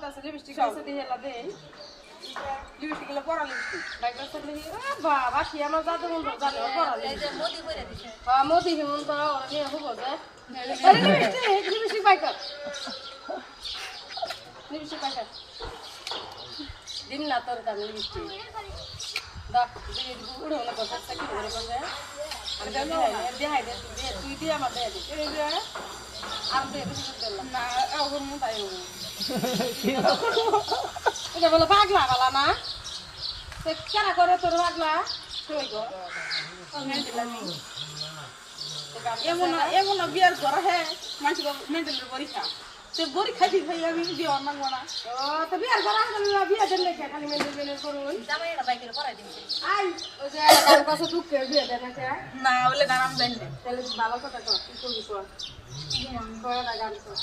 আছে লিপস্টিক আছে দিয়ে হেলা দেই লিপস্টিক গুলো পরা লিপস্টিক বাইকটা চলে বাবা কি আমার দাদু বন্ধু জানে পরা এই যে মোদি কইরা দিছে হ্যাঁ মোদি হিমন তো ওরা নিয়ে হবো যে লিপস্টিক বাইকার লিপস্টিক বাইকার দিন না তোর দাম লিপস্টিক দা দিয়ে উড়ে হলো কথা কি করে কথা আমি দেখাই দে তুই দিয়ে আমার দেখাই দে এই যে আর দে বেশি দিলাম না ওর মন তাই এটা বলে পাগলা বালা না সে কেনা করে তোর পাগলা তুই গো এমন বিয়ার করা হ্যাঁ মানুষ মেন্টালের পরীক্ষা সে বড়ি খাইতে খাই আমি বিয়ে মানবো না ও তো বিয়ার করা হলো বিয়ে দেন লেখা খালি মেন্টালের করুন জামাই এটা বাইকের করাই দিছি আই ওই যে তার কাছে দুঃখে বিয়ে দেন না বলে গারাম দেন তাহলে ভালো কথা কর কি করবি কর কি গান কর